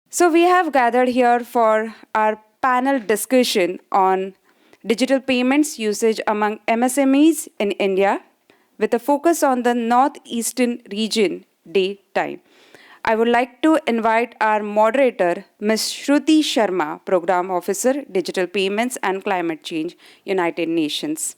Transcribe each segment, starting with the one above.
So, we have gathered here for our panel discussion on digital payments usage among MSMEs in India with a focus on the northeastern region daytime. I would like to invite our moderator, Ms. Shruti Sharma, Program Officer, Digital Payments and Climate Change, United Nations.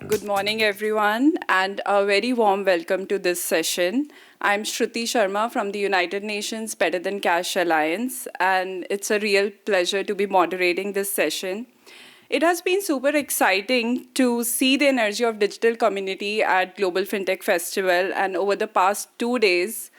Good morning, everyone, and a very warm welcome to this session. I'm Shruti Sharma from the United Nations Better Than Cash Alliance, and it's a real pleasure to be moderating this session. It has been super exciting to see the energy of digital community at Global FinTech Festival, and over the past 2 days,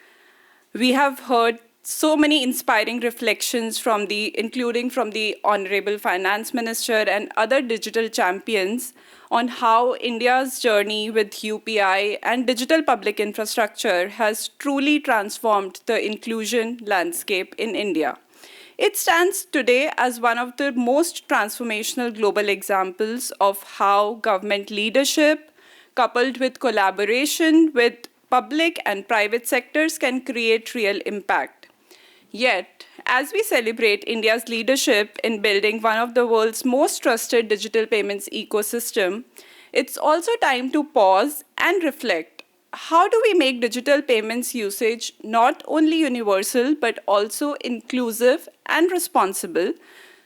we have heard so many inspiring reflections including from the Honorable Finance Minister and other digital champions on how India's journey with UPI and digital public infrastructure has truly transformed the inclusion landscape in India. It stands today as one of the most transformational global examples of how government leadership, coupled with collaboration with public and private sectors, can create real impact. Yet, as we celebrate India's leadership in building one of the world's most trusted digital payments ecosystem, it's also time to pause and reflect. How do we make digital payments usage not only universal but also inclusive and responsible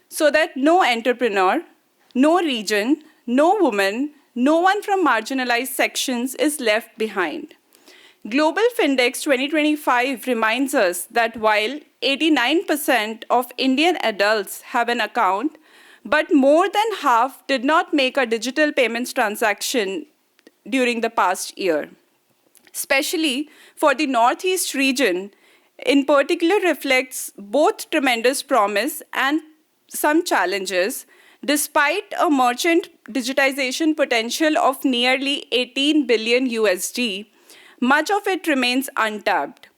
so that no entrepreneur, no region, no woman, no one from marginalized sections is left behind? Global Findex 2025 reminds us that while 89% of Indian adults have an account, but more than half did not make a digital payments transaction during the past year. Especially for the Northeast region, in particular reflects both tremendous promise and some challenges, despite a merchant digitization potential of nearly 18 billion USD. Much of it remains untapped.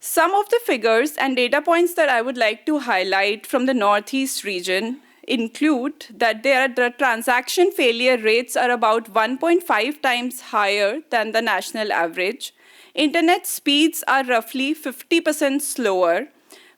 Some of the figures and data points that I would like to highlight from the Northeast region include that the transaction failure rates are about 1.5 times higher than the national average. Internet speeds are roughly 50% slower,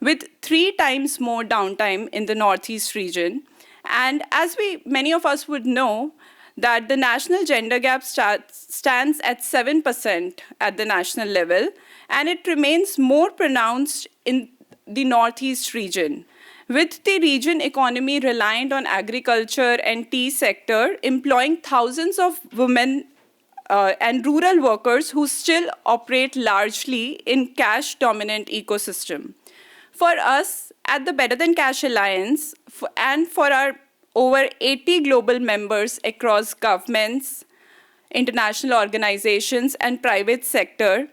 with 3 times more downtime in the Northeast region. And as many of us would know, that the national gender gap stands at 7% at the national level, and it remains more pronounced in the Northeast region, with the region economy reliant on agriculture and tea sector, employing thousands of women and rural workers who still operate largely in cash-dominant ecosystem. For us at the Better Than Cash Alliance and for our over 80 global members across governments, international organizations, and private sector,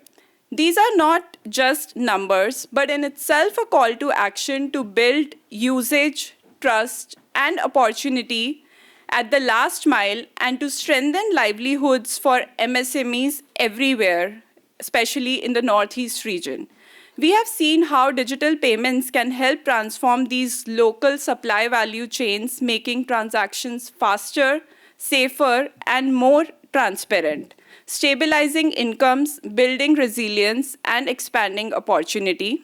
these are not just numbers, but in itself a call to action to build usage, trust, and opportunity at the last mile and to strengthen livelihoods for MSMEs everywhere, especially in the Northeast region. We have seen how digital payments can help transform these local supply value chains, making transactions faster, safer, and more transparent, stabilizing incomes, building resilience, and expanding opportunity.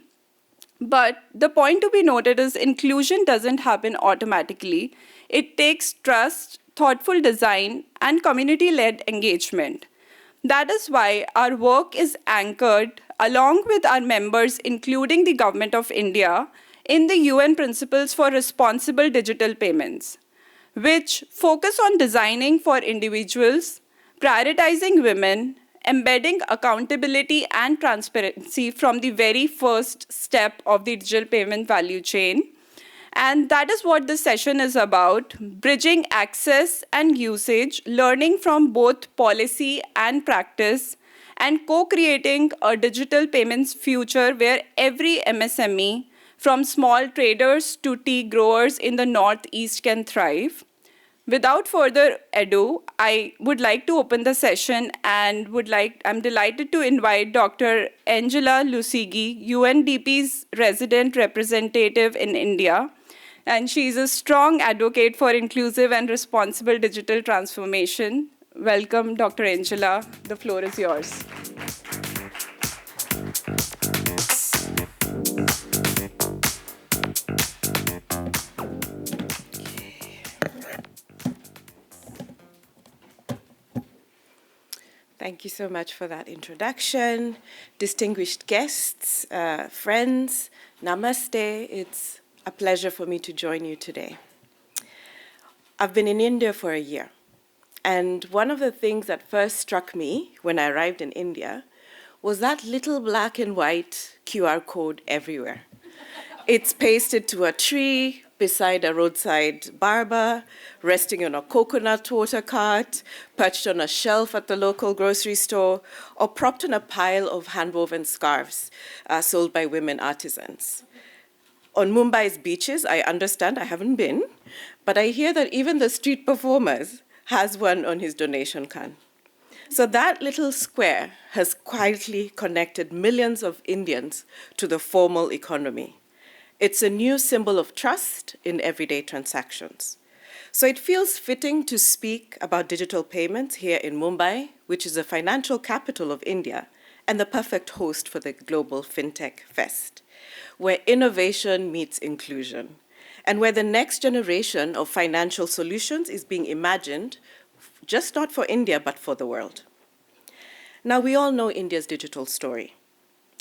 But the point to be noted is inclusion doesn't happen automatically. It takes trust, thoughtful design, and community-led engagement. That is why our work is anchored, along with our members, including the Government of India, in the UN Principles for Responsible Digital Payments, which focus on designing for individuals, prioritizing women, embedding accountability and transparency from the very first step of the digital payment value chain. And that is what this session is about, bridging access and usage, learning from both policy and practice, and co-creating a digital payments future where every MSME, from small traders to tea growers in the Northeast, can thrive. Without further ado, I would like to open the session and I'm delighted to invite Dr. Angela Lusigi, UNDP's resident representative in India. And she's a strong advocate for inclusive and responsible digital transformation. welcome Dr. Angela. The floor is yours. Thank you so much for that introduction. Distinguished guests, friends, namaste. It's a pleasure for me to join you today. I've been in India for a year, and one of the things that first struck me when I arrived in India was that little black and white QR code everywhere. It's pasted to a tree, beside a roadside barber, resting on a coconut water cart, perched on a shelf at the local grocery store, or propped on a pile of hand-woven scarves sold by women artisans. On Mumbai's beaches, I understand, I haven't been, but I hear that even the street performers has one on his donation can. So that little square has quietly connected millions of Indians to the formal economy. It's a new symbol of trust in everyday transactions. So it feels fitting to speak about digital payments here in Mumbai, which is the financial capital of India and the perfect host for the global fintech fest, where innovation meets inclusion, and where the next generation of financial solutions is being imagined, just not for India, but for the world. Now, we all know India's digital story.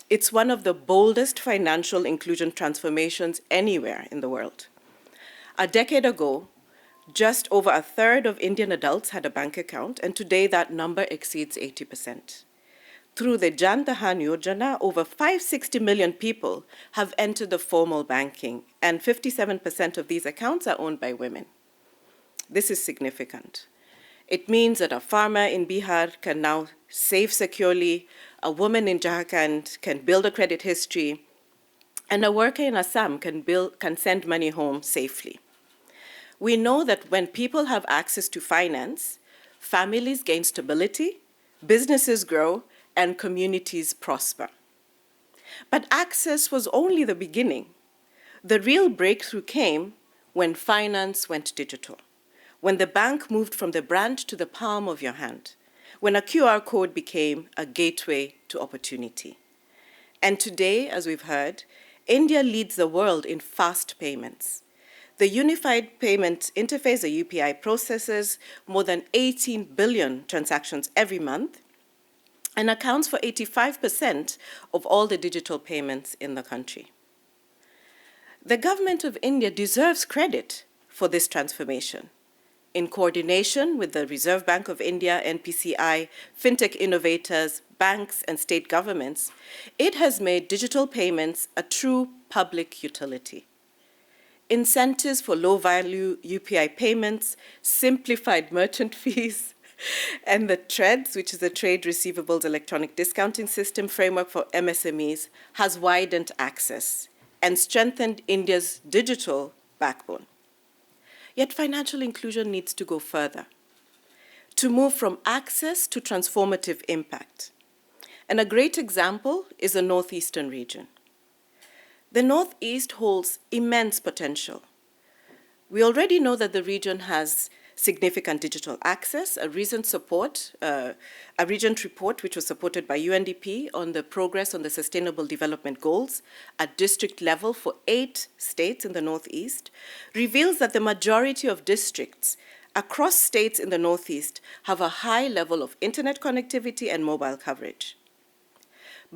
It's one of the boldest financial inclusion transformations anywhere in the world. A decade ago, just over a third of Indian adults had a bank account, and today that number exceeds 80%. Through the Jan Dharan Yojana, over 560 million people have entered the formal banking, and 57% of these accounts are owned by women. This is significant. It means that a farmer in Bihar can now save securely, a woman in Jharkhand can build a credit history, and a worker in Assam can send money home safely. We know that when people have access to finance, families gain stability, businesses grow, and communities prosper. But access was only the beginning. The real breakthrough came when finance went digital, when the bank moved from the brand to the palm of your hand, when a QR code became a gateway to opportunity. And today, as we've heard, India leads the world in fast payments. The Unified Payment Interface, the UPI, processes more than 18 billion transactions every month and accounts for 85% of all the digital payments in the country. The government of India deserves credit for this transformation. In coordination with the Reserve Bank of India, NPCI, fintech innovators, banks, and state governments, it has made digital payments a true public utility. Incentives for low-value UPI payments, simplified merchant fees, and the TREDS, which is the Trade Receivables Electronic Discounting System framework for MSMEs, has widened access and strengthened India's digital backbone. Yet financial inclusion needs to go further, to move from access to transformative impact. And a great example is the Northeastern region. The Northeast holds immense potential. We already know that the region has significant digital access, a recent report which was supported by UNDP on the progress on the Sustainable Development Goals at district level for 8 states in the Northeast, reveals that the majority of districts across states in the Northeast have a high level of internet connectivity and mobile coverage.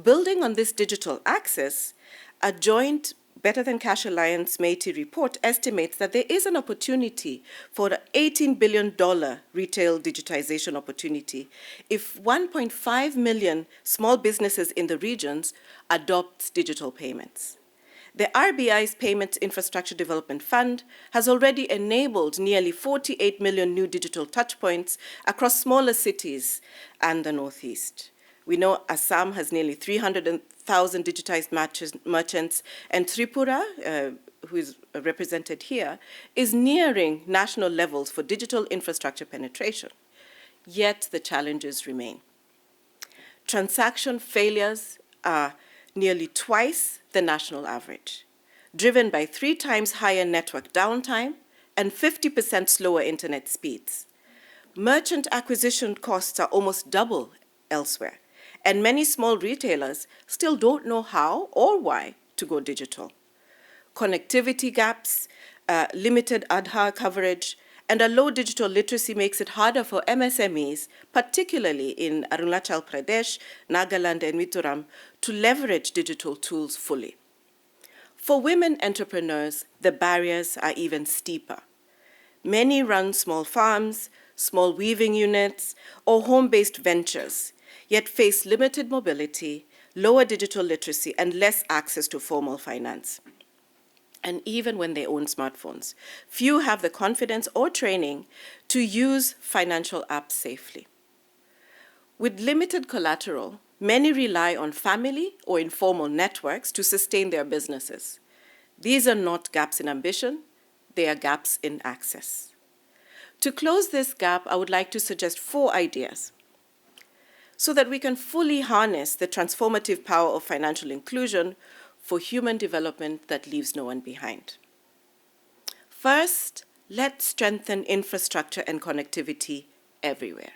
Building on this digital access, a joint Better Than Cash Alliance Métis report estimates that there is an opportunity for an $18 billion retail digitization opportunity if 1.5 million small businesses in the regions adopt digital payments. The RBI's Payments Infrastructure Development Fund has already enabled nearly 48 million new digital touchpoints across smaller cities and the Northeast. We know Assam has nearly 300,000 digitized merchants, and Tripura, who is represented here, is nearing national levels for digital infrastructure penetration. Yet the challenges remain. Transaction failures are nearly twice the national average, driven by 3 times higher network downtime and 50% slower internet speeds. Merchant acquisition costs are almost double elsewhere, and many small retailers still don't know how or why to go digital. Connectivity gaps, limited Aadhaar coverage, and a low digital literacy makes it harder for MSMEs, particularly in Arunachal Pradesh, Nagaland, and Mizoram, to leverage digital tools fully. For women entrepreneurs, the barriers are even steeper. Many run small farms, small weaving units, or home-based ventures, yet face limited mobility, lower digital literacy, and less access to formal finance. And even when they own smartphones, few have the confidence or training to use financial apps safely. With limited collateral, many rely on family or informal networks to sustain their businesses. These are not gaps in ambition, they are gaps in access. To close this gap, I would like to suggest 4 ideas so that we can fully harness the transformative power of financial inclusion for human development that leaves no one behind. First, let's strengthen infrastructure and connectivity everywhere.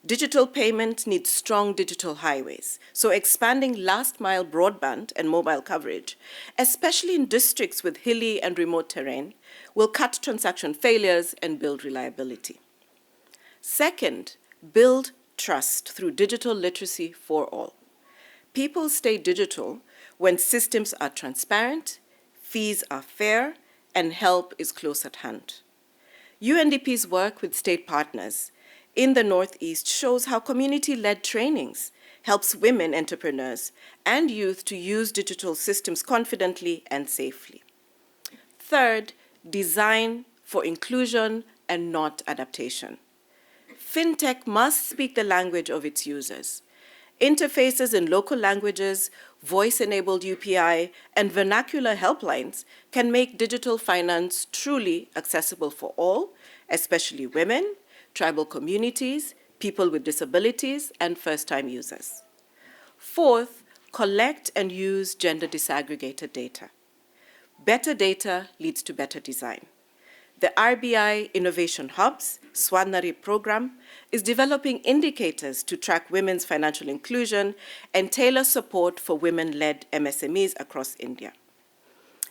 Digital payment needs strong digital highways, so expanding last-mile broadband and mobile coverage, especially in districts with hilly and remote terrain, will cut transaction failures and build reliability. Second, build trust through digital literacy for all. People stay digital when systems are transparent, fees are fair, and help is close at hand. UNDP's work with state partners in the Northeast shows how community-led trainings helps women entrepreneurs and youth to use digital systems confidently and safely. Third, design for inclusion and not adaptation. Fintech must speak the language of its users. Interfaces in local languages, voice-enabled UPI, and vernacular helplines can make digital finance truly accessible for all, especially women, tribal communities, people with disabilities, and first-time users. Fourth, collect and use gender disaggregated data. Better data leads to better design. The RBI Innovation Hub's Swarnari program is developing indicators to track women's financial inclusion and tailor support for women-led MSMEs across India.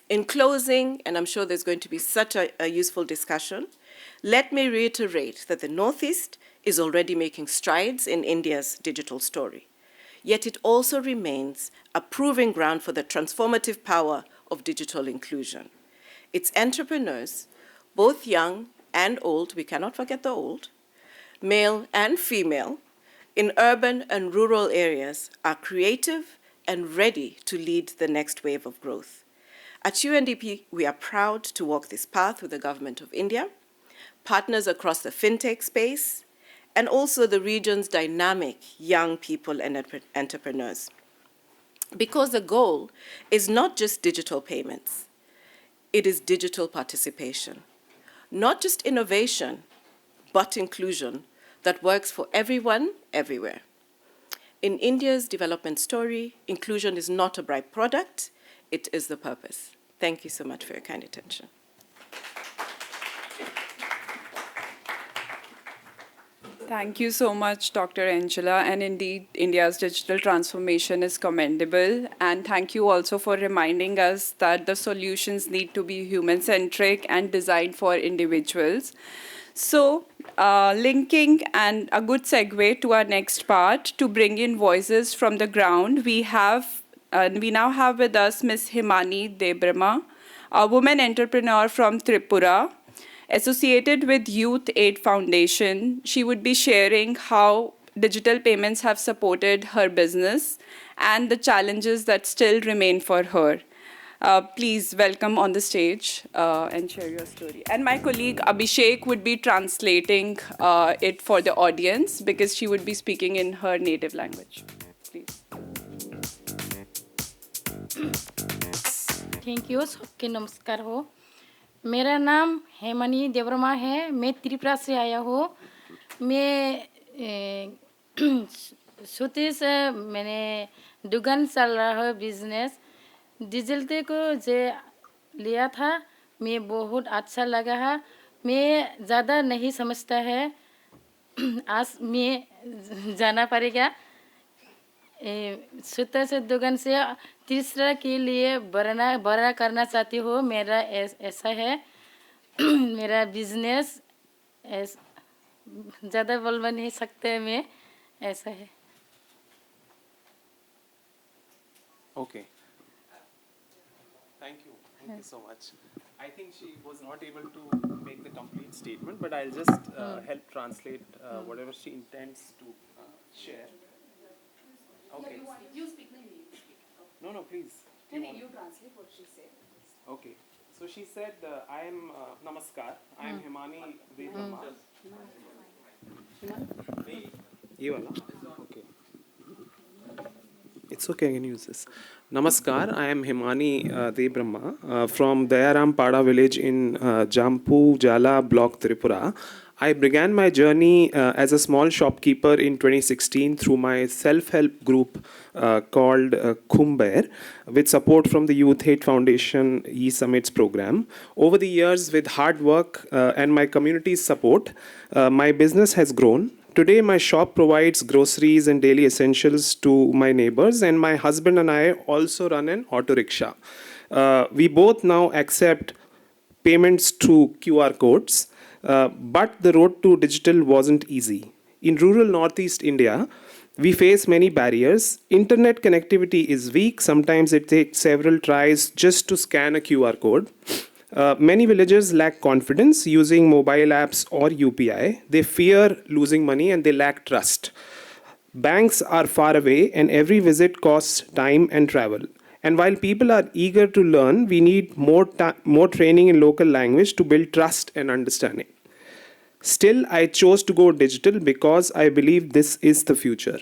In closing, and I'm sure there's going to be such a useful discussion, let me reiterate that the Northeast is already making strides in India's digital story. Yet it also remains a proving ground for the transformative power of digital inclusion. Its entrepreneurs, both young and old, we cannot forget the old, male and female, in urban and rural areas are creative and ready to lead the next wave of growth. At UNDP, we are proud to walk this path with the Government of India, partners across the fintech space, and also the region's dynamic young people and entrepreneurs. Because the goal is not just digital payments, it is digital participation. Not just innovation, but inclusion that works for everyone, everywhere. In India's development story, inclusion is not a byproduct, it is the purpose. Thank you so much for your kind attention. Thank you so much, Dr. Angela. And indeed, India's digital transformation is commendable. And thank you also for reminding us that the solutions need to be human-centric and designed for individuals. So, linking and a good segue to our next part, to bring in voices from the ground, we now have with us Ms. Himani Debrama, a woman entrepreneur from Tripura, associated with Youth Aid Foundation. She would be sharing how digital payments have supported her business and the challenges that still remain for her. Please welcome on the stage and share your story. And my colleague Abhishek would be translating it for the audience because she would be speaking in her native language. Please. Thank you सबके नमस्कार हो मेरा नाम हेमनी देवरमा है मैं त्रिपुरा से आया हूँ मैं शुरू से मैंने दुकान चल रहा है बिजनेस डिजिटल को जो लिया था मैं बहुत अच्छा लगा है मैं ज़्यादा नहीं समझता है आज मैं जाना पड़ेगा सूत्र से दुकान से तीसरा के लिए बड़ा करना चाहती हूँ मेरा ऐसा है मेरा बिजनेस ज़्यादा बोल नहीं सकते मैं ऐसा है Okay. Thank you. Thank you so much. I think she was not able to make the complete statement, but I'll just help translate whatever she intends to share. Okay. You speak Hindi. No, no, please. You translate what she said. Okay. So she said, I am, Namaskar, I am Himani Devrama. Ye wala? Okay. It's okay, I can use this. Namaskar, I am Himani Devrama from Dayaram Pada village in Jampu Jala block, Tripura. I began my journey as a small shopkeeper in 2016 through my self-help group called Khumber, with support from the Youth Hate Foundation E-Summits program. Over the years, with hard work and my community's support, my business has grown. Today, my shop provides groceries and daily essentials to my neighbors, and my husband and I also run an auto rickshaw. We both now accept payments through QR codes, but the road to digital wasn't easy. In rural Northeast India, we face many barriers. Internet connectivity is weak. Sometimes it takes several tries just to scan a QR code. Many villagers lack confidence using mobile apps or UPI. They fear losing money and they lack trust. Banks are far away and every visit costs time and travel. And while people are eager to learn, we need more training in local language to build trust and understanding. Still, I chose to go digital because I believe this is the future.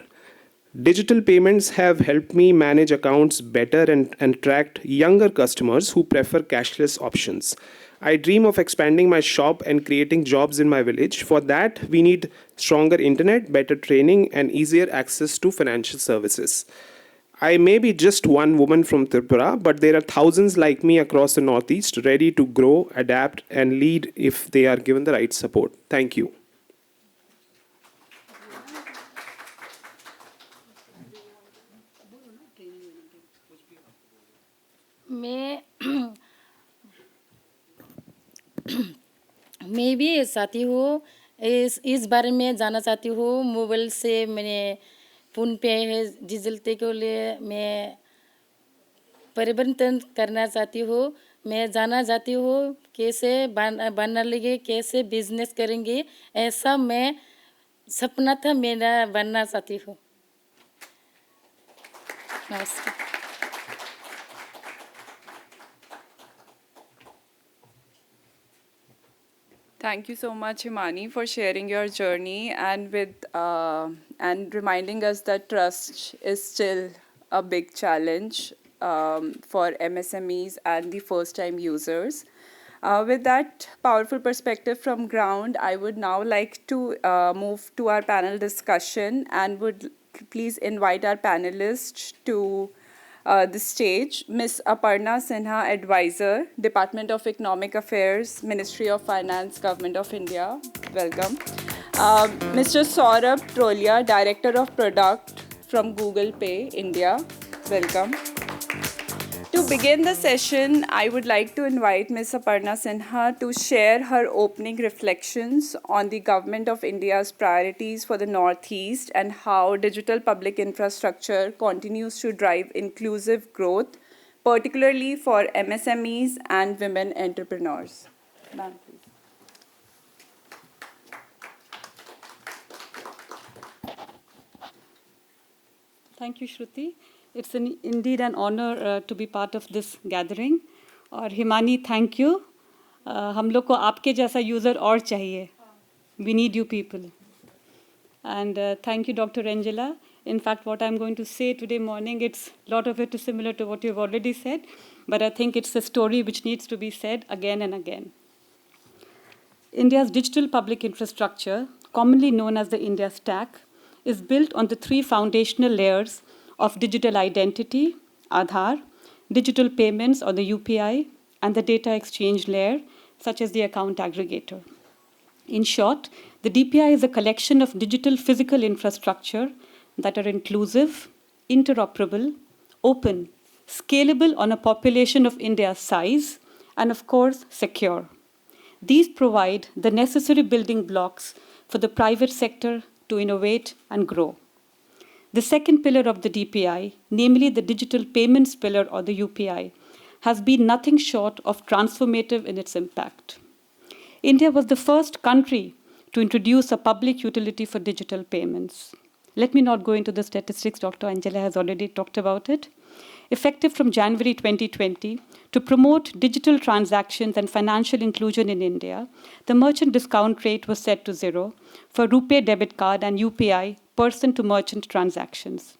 Digital payments have helped me manage accounts better and attract younger customers who prefer cashless options. I dream of expanding my shop and creating jobs in my village. For that, we need stronger internet, better training, and easier access to financial services. I may be just one woman from Tripura, but there are thousands like me across the Northeast ready to grow, adapt, and lead if they are given the right support. Thank you. मैं मैं भी चाहती हूँ इस बारे में जानना चाहती हूँ मोबाइल से मैंने फोन पे है डिजिटल के लिए मैं परिवर्तन करना चाहती हूँ मैं जानना चाहती हूँ कैसे बनना लगे कैसे बिजनेस करेंगे ऐसा मैं सपना था मेरा बनना चाहती हूँ नमस्कार Thank you so much, Himani, for sharing your journey and and reminding us that trust is still a big challenge for MSMEs and the first-time users. With that powerful perspective from ground, I would now like to move to our panel discussion and would please invite our panelists to the stage. Ms. Aparna Sinha, Advisor, Department of Economic Affairs, Ministry of Finance, Government of India. Welcome. Mr. Saurabh, Drolia, Director of Product from Google Pay, India. Welcome. To begin the session, I would like to invite Ms. Aparna Sinha to share her opening reflections on the Government of India's priorities for the Northeast and how digital public infrastructure continues to drive inclusive growth, particularly for MSMEs and women entrepreneurs. Ma'am, please. Thank you, Shruti. It's indeed an honor to be part of this gathering. और Himani, thank you. हम लोग को आपके जैसा user और चाहिए. We need you people. And thank you, Dr. Angela. In fact, what I'm going to say today morning, a lot of it is similar to what you've already said, but I think it's a story which needs to be said again and again. India's digital public infrastructure, commonly known as the India Stack, is built on the three foundational layers of digital identity, Aadhaar, digital payments or the UPI, and the data exchange layer, such as the account aggregator. In short, The DPI is a collection of digital physical infrastructure that are inclusive, interoperable, open, scalable on a population of India's size, and of course, secure. These provide the necessary building blocks for the private sector to innovate and grow. The second pillar of the DPI, namely the digital payments pillar or the UPI, has been nothing short of transformative in its impact. India was the first country to introduce a public utility for digital payments. Let me not go into the statistics, Dr. Angela has already talked about it. Effective from January 2020, to promote digital transactions and financial inclusion in India, the merchant discount rate was set to 0 for RuPay debit card and UPI person-to-merchant transactions.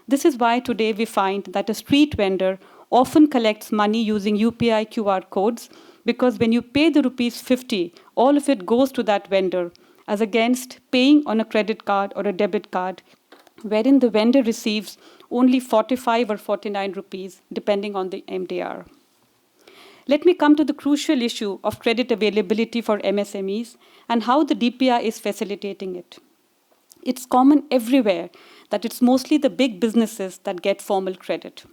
This is why today we find that a street vendor often collects money using UPI QR codes, because when you pay the rupees 50, all of it goes to that vendor, as against paying on a credit card or a debit card, wherein the vendor receives only 45 or 49 rupees, depending on the MDR. Let me come to the crucial issue of credit availability for MSMEs and how the DPI is facilitating it. It's common everywhere that it's mostly the big businesses that get formal credit.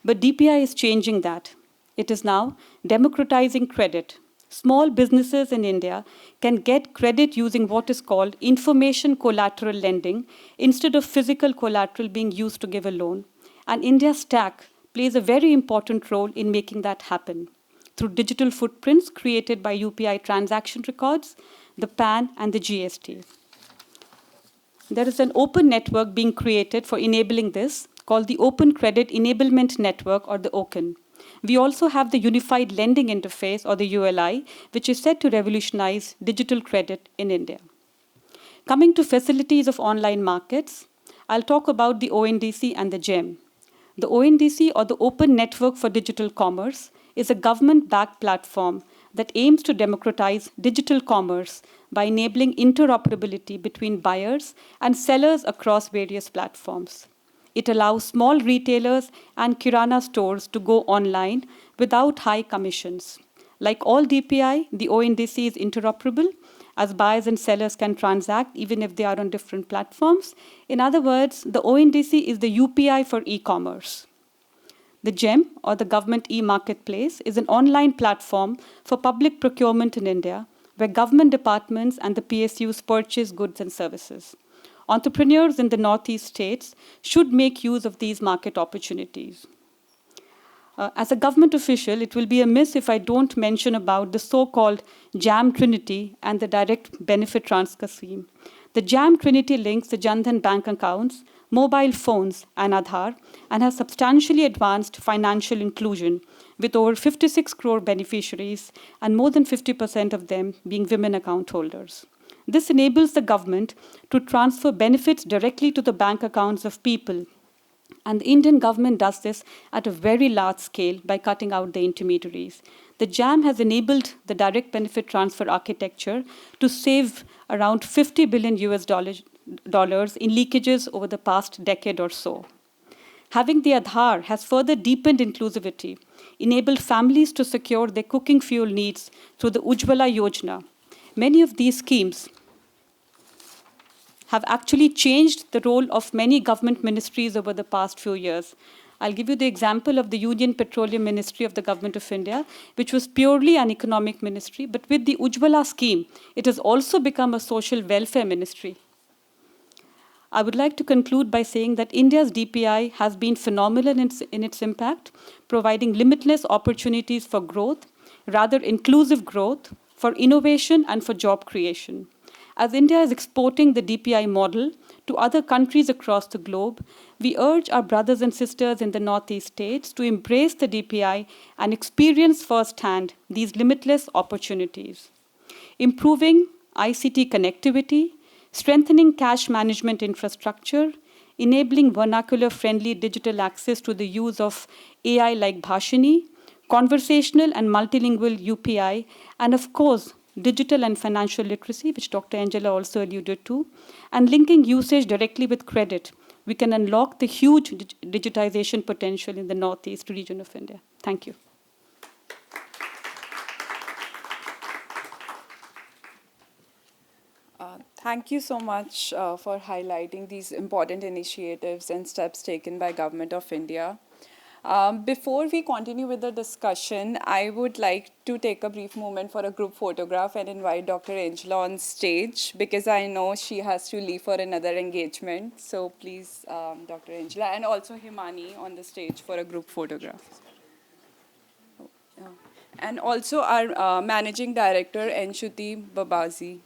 But DPI is changing that. It is now democratizing credit. Small businesses in India can get credit using what is called information collateral lending instead of physical collateral being used to give a loan. And India's stack plays a very important role in making that happen through digital footprints created by UPI transaction records, the PAN, and the GST. There is an open network being created for enabling this called the Open Credit Enablement Network, or the OCEN. We also have the Unified Lending Interface, or the ULI, which is set to revolutionize digital credit in India. Coming to facilities of online markets, I'll talk about the ONDC and the GEM. The ONDC, or the Open Network for Digital Commerce, is a government-backed platform that aims to democratize digital commerce by enabling interoperability between buyers and sellers across various platforms. It allows small retailers and kirana stores to go online without high commissions. Like all DPI, the ONDC is interoperable, as buyers and sellers can transact even if they are on different platforms. In other words, the ONDC is the UPI for e-commerce. The GEM, or the Government e-Marketplace, is an online platform for public procurement in India, where government departments and the PSUs purchase goods and services. Entrepreneurs in the Northeast states should make use of these market opportunities. As a government official, it will be amiss if I don't mention about the so-called JAM Trinity and the Direct Benefit Transfer Scheme. The JAM Trinity links the Jan Dhan bank accounts, mobile phones, and Aadhaar, and has substantially advanced financial inclusion, with over 56 crore beneficiaries and more than 50% of them being women account holders. This enables the government to transfer benefits directly to the bank accounts of people. And the Indian government does this at a very large scale by cutting out the intermediaries. The JAM has enabled the direct benefit transfer architecture to save around $50 billion in leakages over the past decade or so. Having the Aadhaar has further deepened inclusivity, enabled families to secure their cooking fuel needs through the Ujjwala Yojana. Many of these schemes have actually changed the role of many government ministries over the past few years. I'll give you the example of the Union Petroleum Ministry of the Government of India, which was purely an economic ministry, but with the Ujjwala scheme, it has also become a social welfare ministry. I would like to conclude by saying that India's DPI has been phenomenal in its impact, providing limitless opportunities for growth, rather inclusive growth, for innovation and for job creation. As India is exporting the DPI model to other countries across the globe, we urge our brothers and sisters in the Northeast states to embrace the DPI and experience firsthand these limitless opportunities. Improving ICT connectivity, strengthening cash management infrastructure, enabling vernacular-friendly digital access to the use of AI like Bhashini, conversational and multilingual UPI, and of course, digital and financial literacy, which Dr. Angela also alluded to, and linking usage directly with credit, we can unlock the huge digitization potential in the Northeast region of India. Thank you. Thank you so much for highlighting these important initiatives and steps taken by Government of India. Before we continue with the discussion, I would like to take a brief moment for a group photograph and invite Dr. Angela on stage because I know she has to leave for another engagement. So please, Dr. Angela, and also Himani on the stage for a group photograph. Yeah. And also our Managing Director, Anshuti Babazi.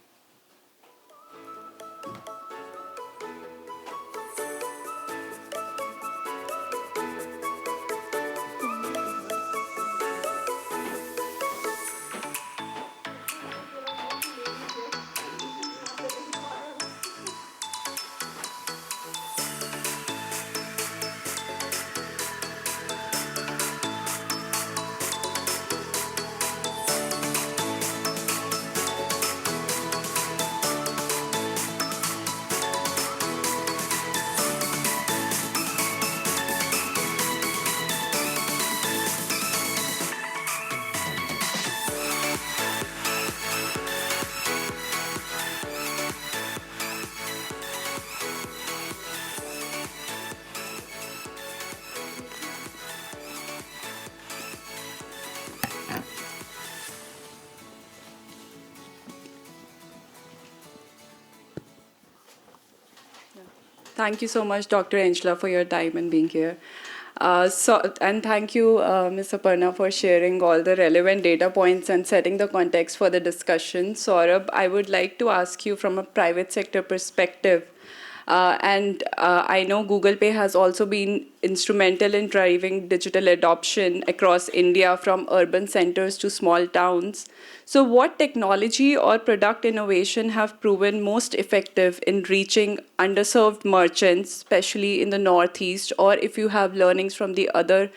Thank you so much, Dr. Angela, for your time and being here. And thank you, Ms. Aparna, for sharing all the relevant data points and setting the context for the discussion. Saurabh, I would like to ask you from a private sector perspective, I know Google Pay has also been instrumental in driving digital adoption across India from urban centers to small towns. So what technology or product innovation have proven most effective in reaching underserved merchants, especially in the Northeast, or if you have learnings from the other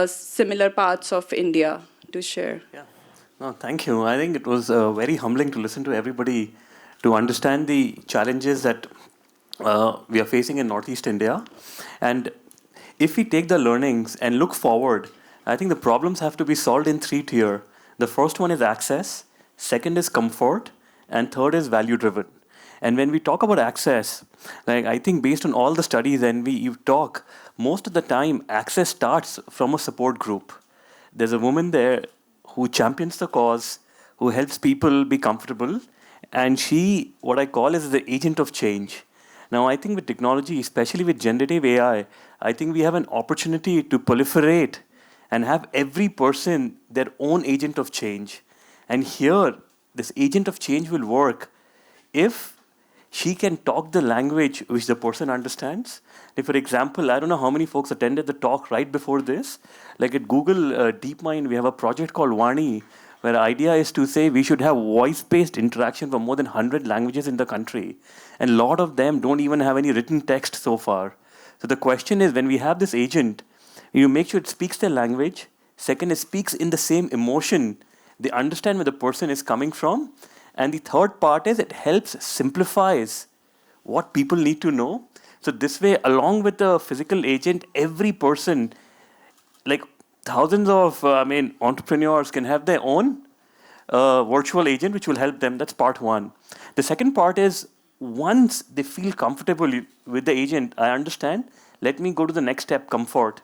similar parts of India to share? Yeah. No, thank you. I think it was very humbling to listen to everybody to understand the challenges that we are facing in Northeast India. And if we take the learnings and look forward, I think the problems have to be solved in three tiers. The first one is access, second is comfort, and third is value driven. And when we talk about access, like I think based on all the studies and you talk, most of the time access starts from a support group. There's a woman there who champions the cause, who helps people be comfortable, and she, what I call is the agent of change. Now, I think with technology, especially with generative AI, I think we have an opportunity to proliferate and have every person their own agent of change. And here, this agent of change will work if she can talk the language which the person understands. Like for example, I don't know how many folks attended the talk right before this. Like at Google DeepMind, we have a project called Vani, where the idea is to say we should have voice-based interaction for more than 100 languages in the country. And a lot of them don't even have any written text so far. So the question is, when we have this agent, you make sure it speaks their language. Second, it speaks in the same emotion. They understand where the person is coming from. And the third part is it helps simplifies what people need to know. So this way, along with the physical agent, every person, like thousands of entrepreneurs can have their own virtual agent which will help them. That's part one. The second part is once they feel comfortable with the agent, I understand, let me go to the next step, comfort.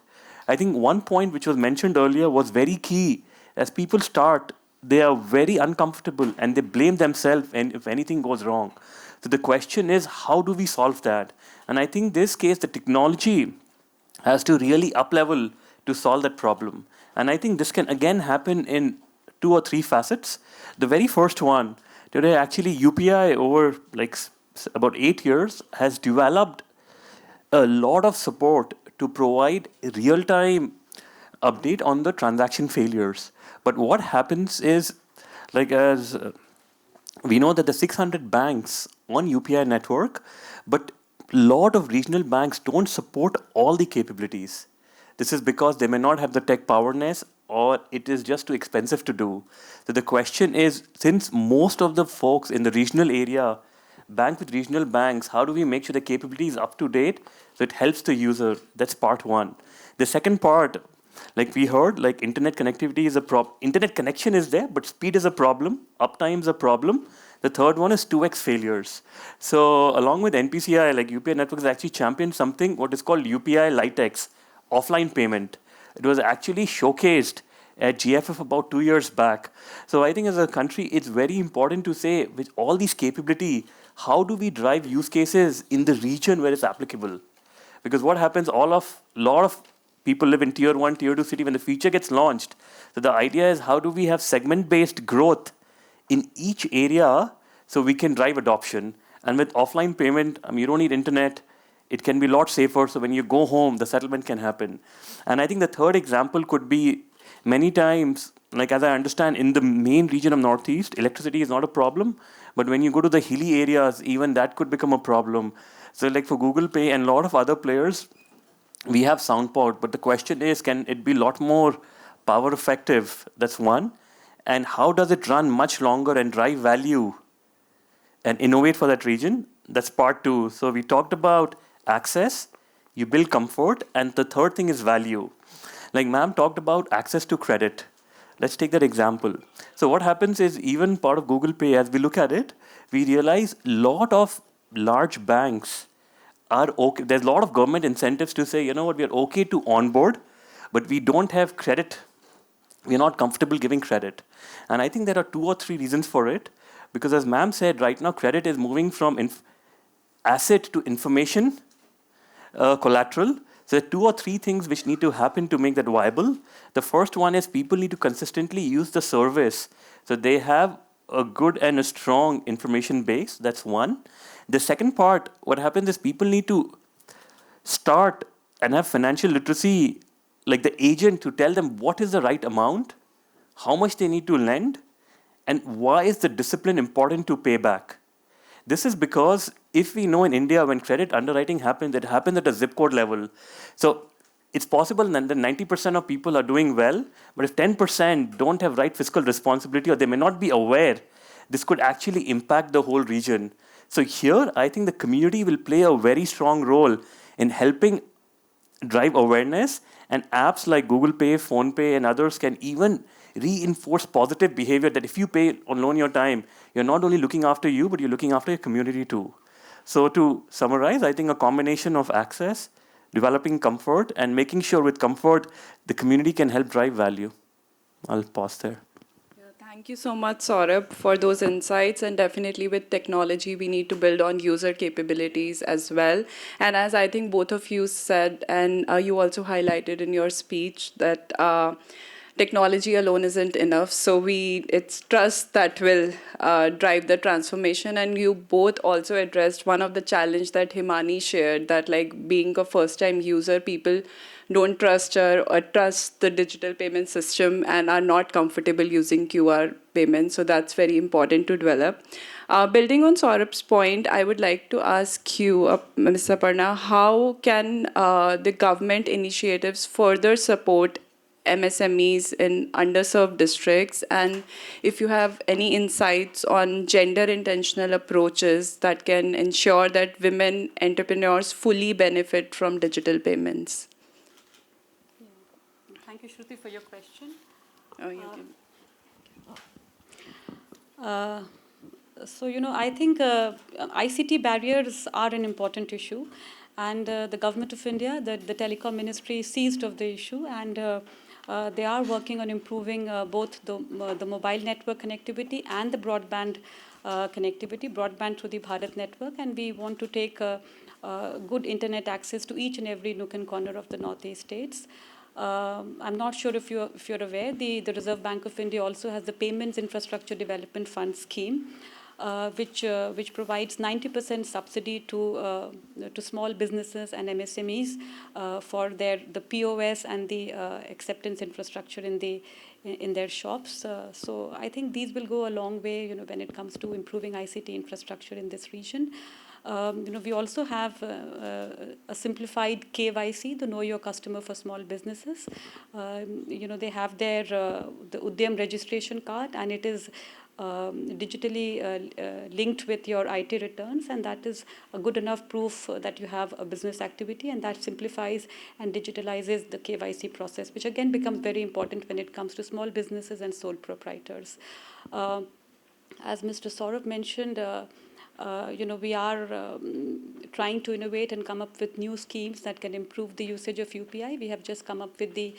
I think one point which was mentioned earlier was very key. As people start, they are very uncomfortable and they blame themselves and if anything goes wrong. So the question is, how do we solve that? And I think this case, the technology has to really up-level to solve that problem. And I think this can again happen in 2 or 3 facets. The very first one, today actually UPI over like about 8 years has developed a lot of support to provide real-time update on the transaction failures. But what happens is, like as we know that the 600 banks on UPI network, but a lot of regional banks don't support all the capabilities. This is because they may not have the tech powerness or it is just too expensive to do. So the question is, since most of the folks in the regional area bank with regional banks, how do we make sure the capability is up to date so it helps the user? That's part one. The second part, like we heard, like internet connectivity is a problem. Internet connection is there, but speed is a problem. Uptime is a problem. The third one is 2x failures. So along with NPCI, like UPI Network has actually championed something what is called UPI Litex, offline payment. It was actually showcased at GFF about 2 years back. So I think as a country, it's very important to say with all these capability, how do we drive use cases in the region where it's applicable? Because what happens, a lot of people live in tier 1, tier 2 city when the feature gets launched. So the idea is how do we have segment-based growth in each area so we can drive adoption. And with offline payment, you don't need internet. It can be a lot safer. So when you go home, the settlement can happen. And I think the third example could be many times, like as I understand, in the main region of Northeast, electricity is not a problem. But when you go to the hilly areas, even that could become a problem. So like for Google Pay and a lot of other players, we have SoundPort. But the question is, can it be a lot more power effective? That's one. And how does it run much longer and drive value and innovate for that region? That's part two. So we talked about access, you build comfort, and the third thing is value. Like ma'am talked about access to credit. Let's take that example. So what happens is even part of Google Pay, as we look at it, we realize a lot of large banks are okay. There's a lot of government incentives to say, you know what, we are okay to onboard, but we don't have credit. We're not comfortable giving credit. And I think there are 2 or 3 reasons for it. Because as ma'am said, right now credit is moving from asset to information collateral. So there are 2 or 3 things which need to happen to make that viable. The first one is people need to consistently use the service. So they have a good and a strong information base. That's one. The second part, what happens is people need to start and have financial literacy, like the agent to tell them what is the right amount, how much they need to lend, and why is the discipline important to pay back. This is because if we know in India when credit underwriting happens, it happens at a zip code level. So it's possible that 90% of people are doing well, but if 10% don't have right fiscal responsibility or they may not be aware, this could actually impact the whole region. So here, I think the community will play a very strong role in helping drive awareness, and apps like Google Pay, PhonePe, and others can even reinforce positive behavior that if you pay on loan your time, you're not only looking after you, but you're looking after your community too. So to summarize, I think a combination of access, developing comfort, and making sure with comfort, the community can help drive value. I'll pause there. Thank you so much, Saurabh, for those insights. And definitely with technology, we need to build on user capabilities as well. And as I think both of you said, and you also highlighted in your speech, that technology alone isn't enough. So it's trust that will drive the transformation. And you both also addressed one of the challenge that Himani shared, that like being a first-time user, people don't trust or trust the digital payment system and are not comfortable using QR payments. So that's very important to develop. Building on Saurabh's point, I would like to ask you, Ms. Aparna, how can the government initiatives further support MSMEs in underserved districts? And if you have any insights on gender intentional approaches that can ensure that women entrepreneurs fully benefit from digital payments. Thank you, Shruti, for your question. Oh, you can. So, I think ICT barriers are an important issue. And the Government of India, the Telecom Ministry, seized of the issue. And they are working on improving both the mobile network connectivity and the broadband connectivity, broadband through the Bharat network. And we want to take good internet access to each and every nook and corner of the Northeast states. I'm not sure if you're aware, the Reserve Bank of India also has the Payments Infrastructure Development Fund scheme, which provides 90% subsidy to small businesses and MSMEs for the POS and the acceptance infrastructure in their shops. So I think these will go a long way, when it comes to improving ICT infrastructure in this region. We also have a simplified KYC, the Know Your Customer for small businesses. They have the Udyam registration card, and it is digitally linked with your IT returns, and that is a good enough proof that you have a business activity, and that simplifies and digitalizes the KYC process, which again becomes very important when it comes to small businesses and sole proprietors. As Mr. Saurabh mentioned, we are trying to innovate and come up with new schemes that can improve the usage of UPI. We have just come up with the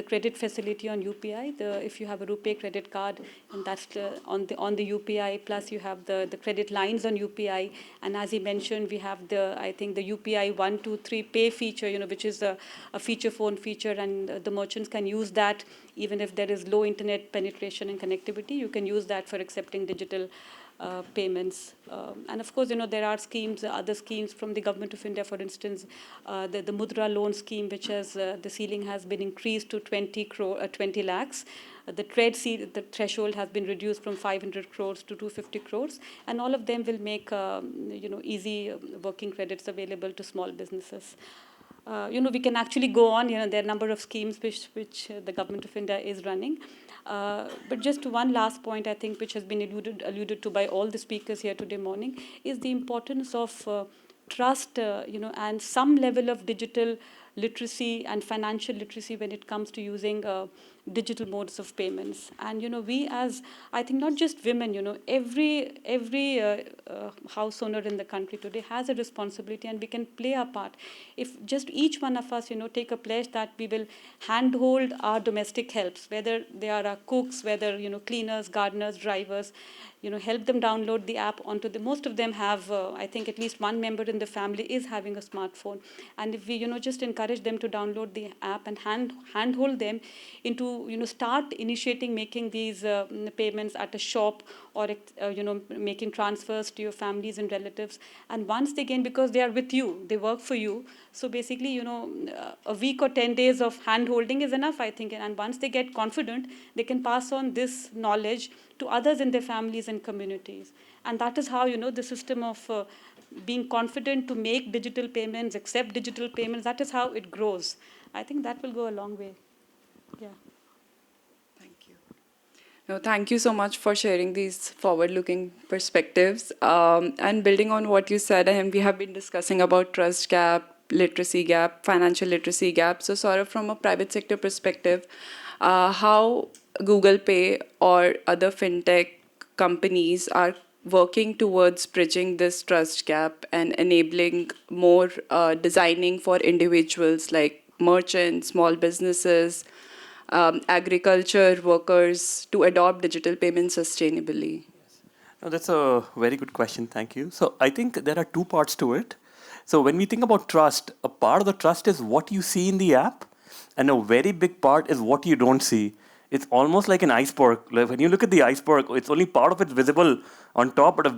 credit facility on UPI. If you have a RuPay credit card, and that's on the UPI, plus you have the credit lines on UPI. And as he mentioned, we have the UPI 123 pay feature, which is a feature phone feature, and the merchants can use that even if there is low internet penetration and connectivity. You can use that for accepting digital payments. And of course, there are schemes, other schemes from the Government of India, for instance, the Mudra loan scheme, which has the ceiling has been increased to 20 lakhs. The threshold has been reduced from 500 crores to 250 crores, and all of them will make easy working credits available to small businesses. We can actually go on. There are a number of schemes which the Government of India is running. But just one last point, I think, which has been alluded to by all the speakers here today morning, is the importance of trust, and some level of digital literacy and financial literacy when it comes to using digital modes of payments. And we, as I think, not just women, every house owner in the country today has a responsibility, and we can play our part. If just each one of us, take a pledge that we will handhold our domestic helps, whether they are our cooks, whether cleaners, gardeners, drivers, help them download the app onto the. Most of them have, I think, at least one member in the family is having a smartphone, and if we, just encourage them to download the app and handhold them into, start initiating making these payments at a shop, or making transfers to your families and relatives. And once they gain, because they are with you, they work for you. So basically, a week or 10 days of hand-holding is enough, I think. And once they get confident, they can pass on this knowledge to others in their families and communities. And that is how, the system of being confident to make digital payments, accept digital payments, that is how it grows. I think that will go a long way. Yeah. No, thank you so much for sharing these forward-looking perspectives. And building on what you said, and we have been discussing about trust gap, literacy gap, financial literacy gap. So sort of from a private sector perspective, how Google Pay or other fintech companies are working towards bridging this trust gap and enabling more designing for individuals like merchants, small businesses, agriculture workers to adopt digital payments sustainably? No, that's a very good question. Thank you. So I think there are two parts to it. So when we think about trust, a part of the trust is what you see in the app, and a very big part is what you don't see. It's almost like an iceberg. Like when you look at the iceberg, it's only part of it visible on top, but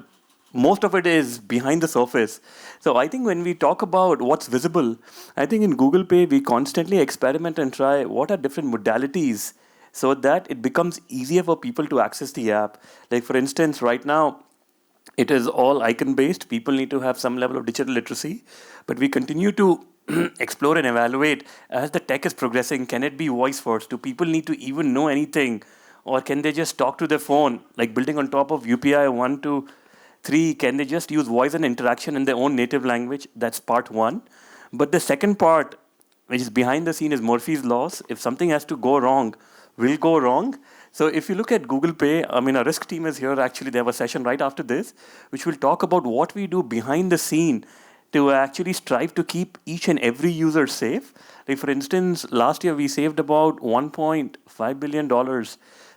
most of it is behind the surface. So I think when we talk about what's visible, I think in Google Pay, we constantly experiment and try what are different modalities so that it becomes easier for people to access the app. Like for instance, right now, it is all icon-based. People need to have some level of digital literacy. But we continue to explore and evaluate as the tech is progressing. Can it be voice first? Do people need to even know anything? Or can they just talk to their phone? Like building on top of UPI 1 to 3, can they just use voice and interaction in their own native language? That's part one. But the second part, which is behind the scene, is Murphy's laws. If something has to go wrong, will go wrong. So if you look at Google Pay, I mean, our risk team is here. Actually, they have a session right after this, which will talk about what we do behind the scene to actually strive to keep each and every user safe. Like for instance, last year we saved about $1.5 billion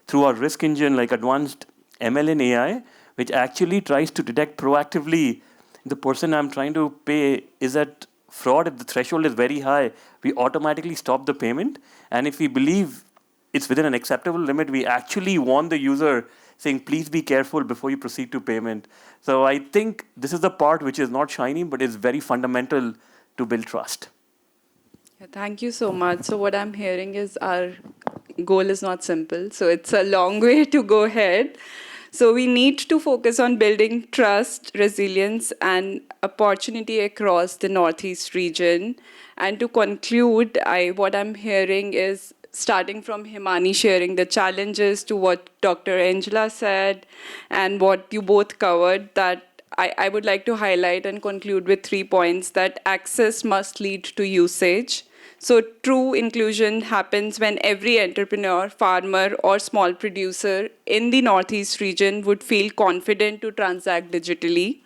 through our risk engine, like advanced ML and AI, which actually tries to detect proactively the person I'm trying to pay is at fraud. If the threshold is very high, we automatically stop the payment. And if we believe it's within an acceptable limit, we actually warn the user saying, please be careful before you proceed to payment. So I think this is the part which is not shiny, but is very fundamental to build trust. Yeah, thank you so much. So what I'm hearing is our goal is not simple. So it's a long way to go ahead. So we need to focus on building trust, resilience, and opportunity across the Northeast region. And to conclude, what I'm hearing is, starting from Himani sharing the challenges to what Dr. Angela said and what you both covered, that I would like to highlight and conclude with 3 points: that access must lead to usage. So true inclusion happens when every entrepreneur, farmer, or small producer in the Northeast region would feel confident to transact digitally.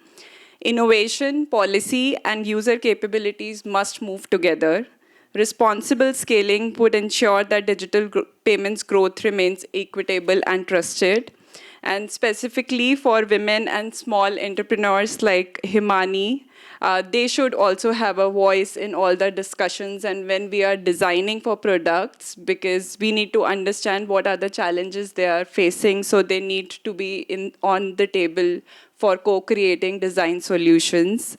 Innovation, policy, and user capabilities must move together. Responsible scaling would ensure that digital payments growth remains equitable and trusted. And specifically for women and small entrepreneurs like Himani, they should also have a voice in all the discussions and when we are designing for products, because we need to understand what are the challenges they are facing, so they need to be on the table for co-creating design solutions.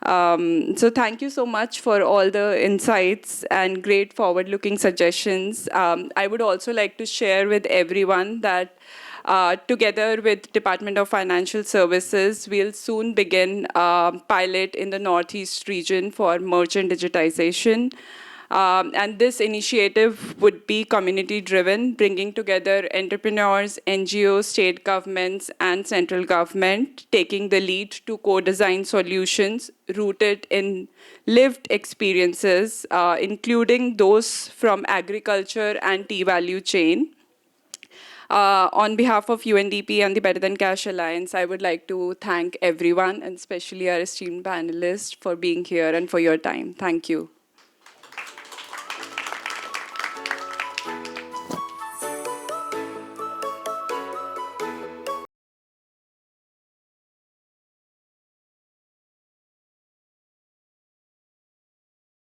So thank you so much for all the insights and great forward-looking suggestions. I would also like to share with everyone that together with Department of Financial Services, we'll soon begin a pilot in the Northeast region for merchant digitization. And this initiative would be community-driven, bringing together entrepreneurs, NGOs, state governments, and central government, taking the lead to co-design solutions rooted in lived experiences, including those from agriculture and tea value chain. On behalf of UNDP and the Better Than Cash Alliance, I would like to thank everyone, and especially our esteemed panelists, for being here and for your time. Thank you.